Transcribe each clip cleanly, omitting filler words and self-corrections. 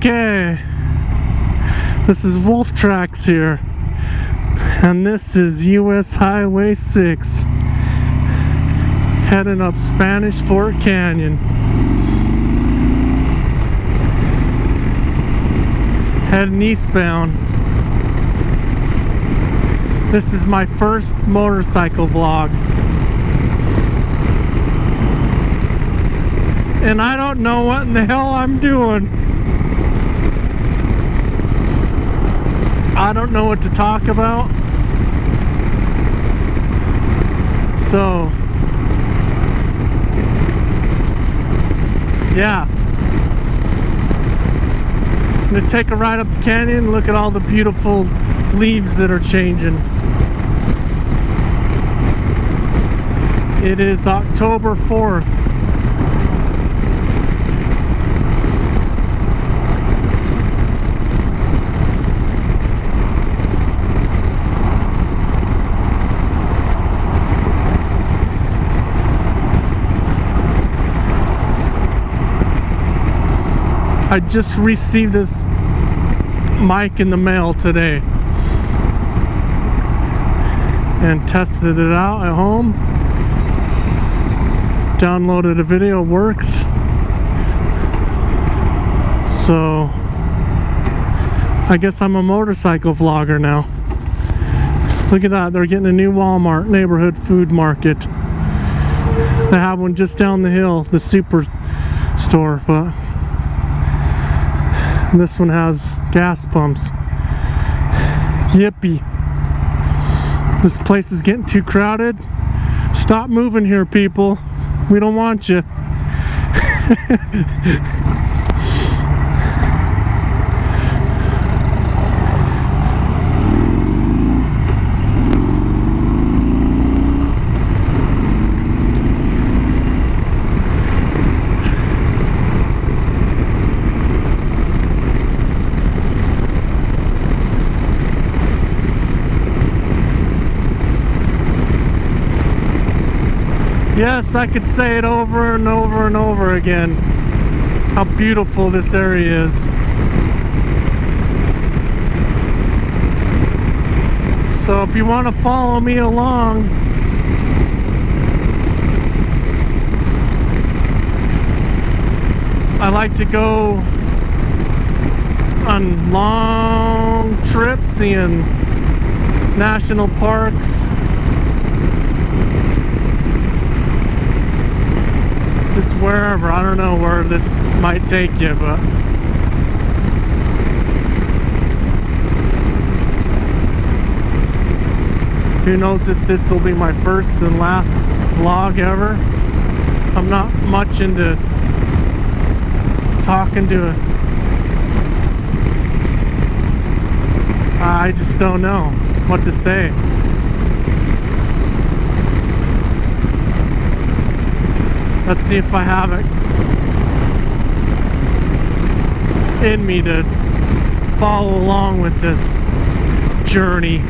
Okay, this is Wolf Tracks here, and this is US Highway 6, heading up Spanish Fork Canyon. Heading eastbound. This is my first motorcycle vlog, and I don't know what in the hell I'm doing. I don't know what to talk about. So, yeah. I'm gonna take a ride up the canyon and look at all the beautiful leaves that are changing. It is October 4th. I just received this mic in the mail today and tested it out at home. Downloaded a video, works. So I guess I'm a motorcycle vlogger now. Look at that, they're getting a new Walmart neighborhood food market. They have one just down the hill, the super store, but this one has gas pumps. Yippee. This place is getting too crowded. Stop moving here, people. We don't want you. Yes, I could say it over and over and over again, how beautiful this area is. So if you want to follow me along, I like to go on long trips, seeing national parks, just wherever. I don't know where this might take you, but who knows if this will be my first and last vlog ever. I'm not much into talking to I just don't know what to say. Let's see if I have it in me to follow along with this journey.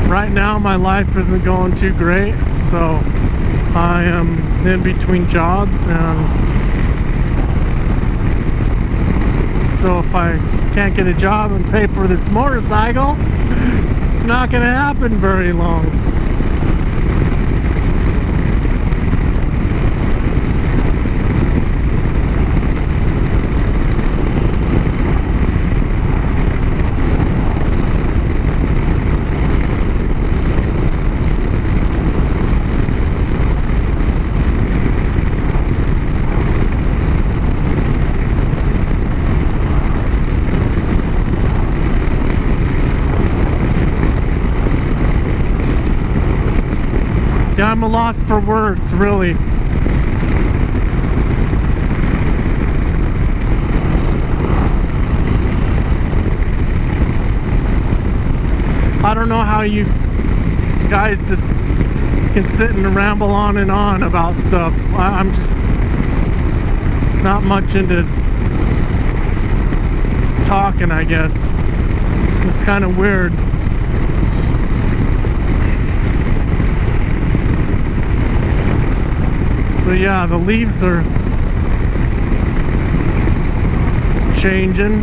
Right now my life isn't going too great, so I am in between jobs, and so if I can't get a job and pay for this motorcycle, it's not going to happen very long. Yeah, I'm a loss for words, really. I don't know how you guys just can sit and ramble on and on about stuff. I'm just not much into talking, I guess. It's kind of weird. So yeah, the leaves are changing,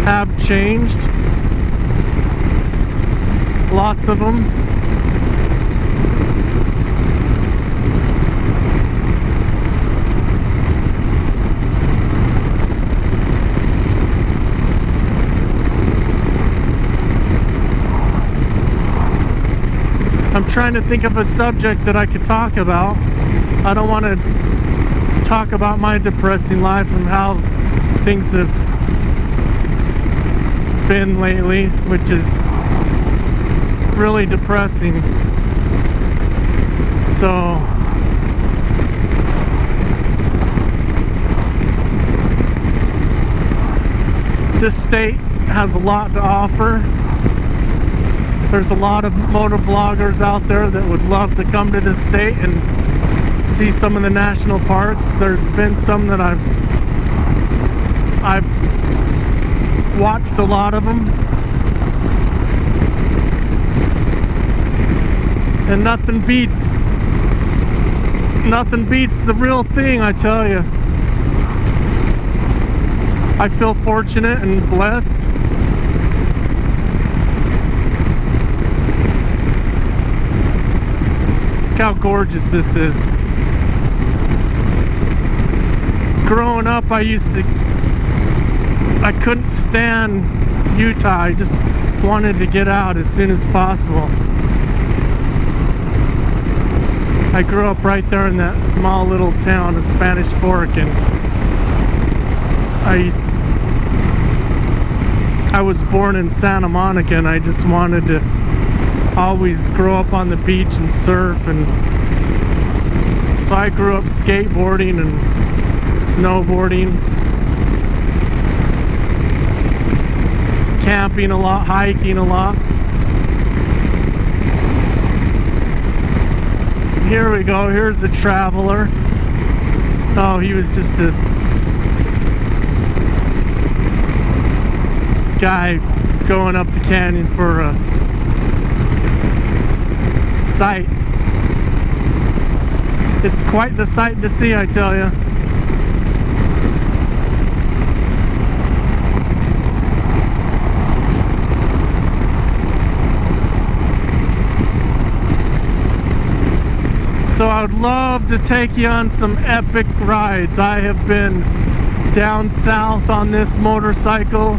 have changed, lots of them. I'm trying to think of a subject that I could talk about. I don't want to talk about my depressing life and how things have been lately, which is really depressing. So this state has a lot to offer. There's a lot of motor vloggers out there that would love to come to this state and see some of the national parks. There's been some that I've watched a lot of them, and nothing beats the real thing, I tell you. I feel fortunate and blessed. How gorgeous this is. Growing up, I couldn't stand Utah. I just wanted to get out as soon as possible. I grew up right there in that small little town of Spanish Fork, and I was born in Santa Monica, and I just wanted to always grow up on the beach and surf, and so I grew up skateboarding and snowboarding, camping a lot, hiking a lot. Here we go, here's a traveler. Oh, he was just a guy going up the canyon for a sight. It's quite the sight to see, I tell you. So I would love to take you on some epic rides. I have been down south on this motorcycle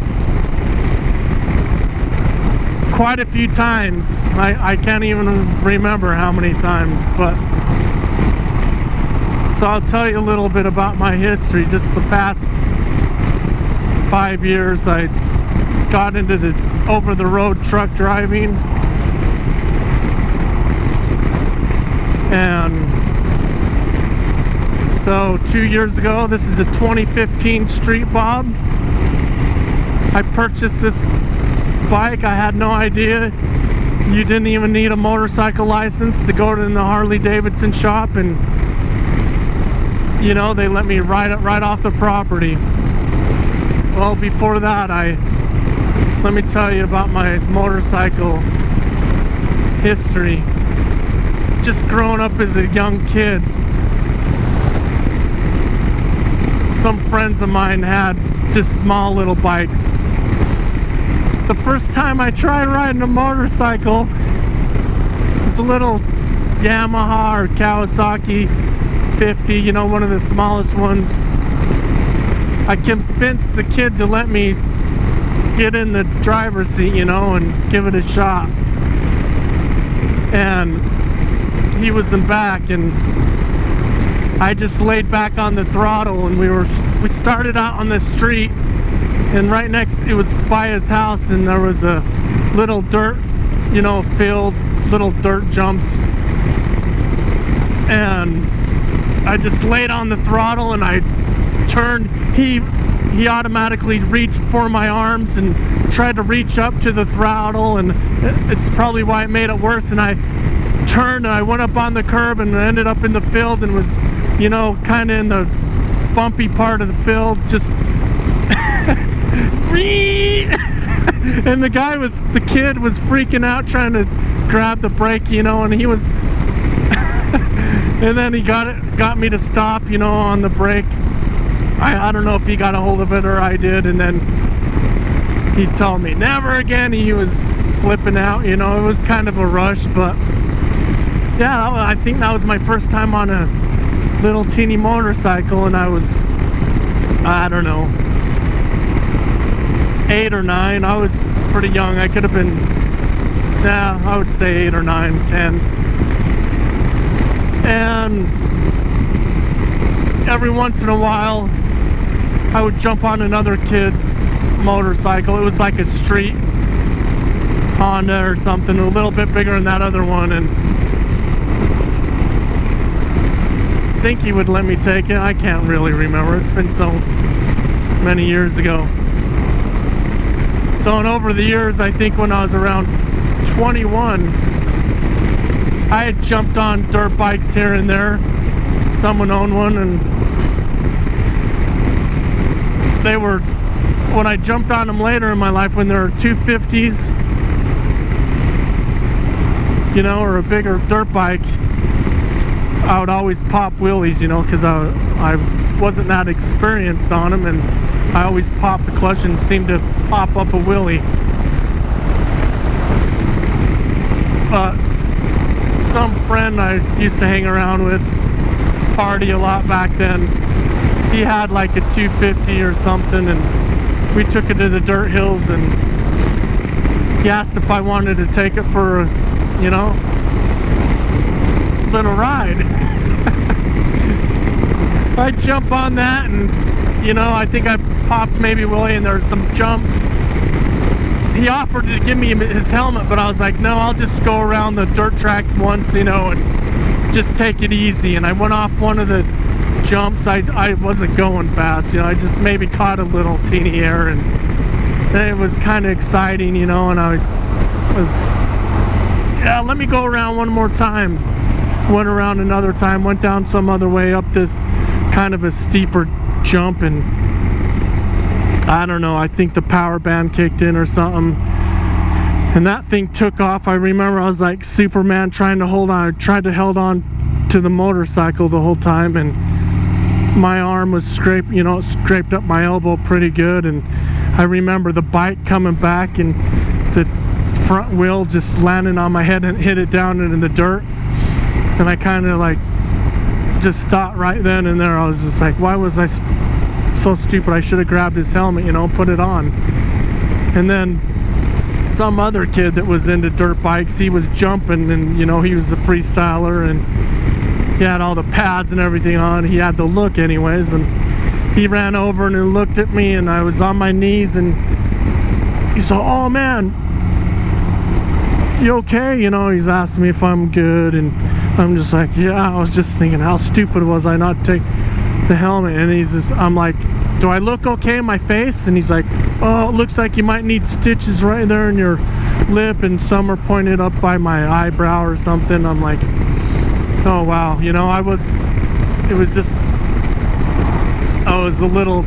quite a few times. I can't even remember how many times, but so I'll tell you a little bit about my history. Just the past 5 years, I got into the over-the-road truck driving, and so 2 years ago, this is a 2015 Street Bob. I purchased this bike. I had no idea you didn't even need a motorcycle license to go to the Harley Davidson shop, and you know, they let me ride it right off the property. Well, before that, let me tell you about my motorcycle history. Just growing up as a young kid, some friends of mine had just small little bikes. The first time I tried riding a motorcycle was a little Yamaha or Kawasaki 50, you know, one of the smallest ones. I convinced the kid to let me get in the driver's seat, you know, and give it a shot. And he was in back, and I just laid back on the throttle, and we started out on the street, and right next, it was by his house, and there was a little dirt, you know, field, little dirt jumps, and I just laid on the throttle, and I turned. He he automatically reached for my arms and tried to reach up to the throttle, and it's probably why it made it worse. And I turned and I went up on the curb and ended up in the field and was, you know, kind of in the bumpy part of the field, just and the kid was freaking out trying to grab the brake, you know, and he was and then he got me to stop, you know, on the brake. I don't know if he got a hold of it or I did, and then he told me never again. He was flipping out, you know. It was kind of a rush, but yeah, I think that was my first time on a little teeny motorcycle, and I was, I don't know, 8 or 9. I was pretty young. I could have been, yeah, I would say 8 or 9, 10. And every once in a while I would jump on another kid's motorcycle. It was like a street Honda or something, a little bit bigger than that other one, and I think he would let me take it. I can't really remember. It's been so many years ago. So, and over the years, I think when I was around 21, I had jumped on dirt bikes here and there. Someone owned one, and they were, when I jumped on them later in my life, when there were 250s, you know, or a bigger dirt bike, I would always pop wheelies, you know, because I wasn't that experienced on them, and I always popped the clutch and seemed to pop up a wheelie. But some friend I used to hang around with, party a lot back then, he had like a 250 or something, and we took it to the dirt hills, and he asked if I wanted to take it for a, you know, little ride. I jump on that, and you know, I think I popped maybe Willie, and there were some jumps. He offered to give me his helmet, but I was like, no, I'll just go around the dirt track once, you know, and just take it easy. And I went off one of the jumps. I wasn't going fast, you know, I just maybe caught a little teeny air, and then it was kind of exciting, you know, and I was, yeah, let me go around one more time. Went around another time, went down some other way up this kind of a steeper jump, and I don't know, I think the power band kicked in or something, and that thing took off. I remember I was like Superman trying to hold on. I tried to hold on to the motorcycle the whole time, and my arm was scraped, you know, it scraped up my elbow pretty good. And I remember the bike coming back, and the front wheel just landed on my head and hit it down into the dirt. And I kind of like just thought right then and there, I was just like, why was I so stupid? I should have grabbed his helmet, you know, put it on. And then some other kid that was into dirt bikes, he was jumping, and you know, he was a freestyler, and he had all the pads and everything on. He had the look anyways, and he ran over and he looked at me, and I was on my knees, and he said, oh man, you okay? You know, he's asking me if I'm good, and I'm just like, yeah. I was just thinking, how stupid was I not to take the helmet? And he's just, I'm like, do I look okay in my face? And he's like, oh, it looks like you might need stitches right there in your lip, and some are pointed up by my eyebrow or something. I'm like, oh wow, you know, I was a little,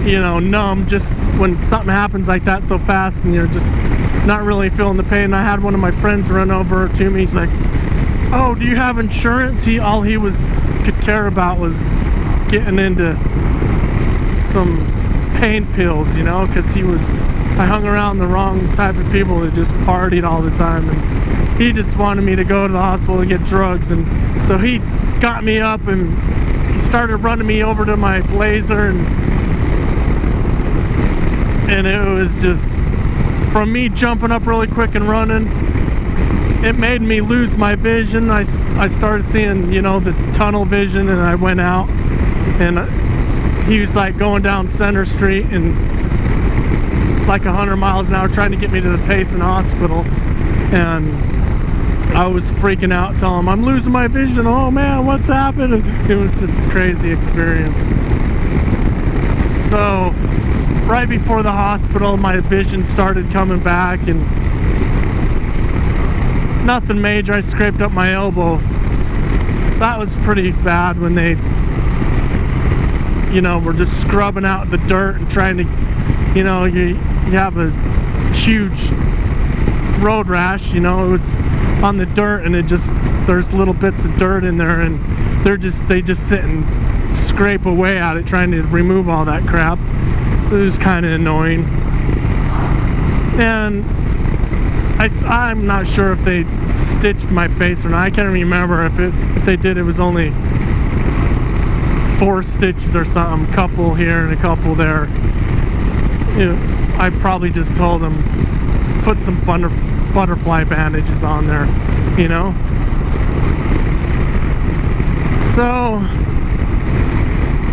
you know, numb just when something happens like that so fast, and you're just not really feeling the pain. I had one of my friends run over to me. He's like, oh, do you have insurance? All he could care about was getting into some pain pills, you know, because I hung around the wrong type of people that just partied all the time, and he just wanted me to go to the hospital to get drugs. And so he got me up, and he started running me over to my Blazer, and it was just, from me jumping up really quick and running, it made me lose my vision. I started seeing, you know, the tunnel vision, and I went out, and he was like going down Center Street and like 100 miles an hour trying to get me to the Payson Hospital, and I was freaking out, telling him I'm losing my vision. Oh man, what's happening? It was just a crazy experience. So right before the hospital, my vision started coming back, and nothing major. I scraped up my elbow. That was pretty bad when they, you know, were just scrubbing out the dirt and trying to, you know, you have a huge road rash, you know, it was on the dirt, and it just, there's little bits of dirt in there, and they just sit and scrape away at it trying to remove all that crap. It was kind of annoying. And I'm not sure if they stitched my face or not. I can't remember. If they did, it was only 4 stitches or something, a couple here and a couple there. You know, I probably just told them put some butterfly bandages on there, you know. So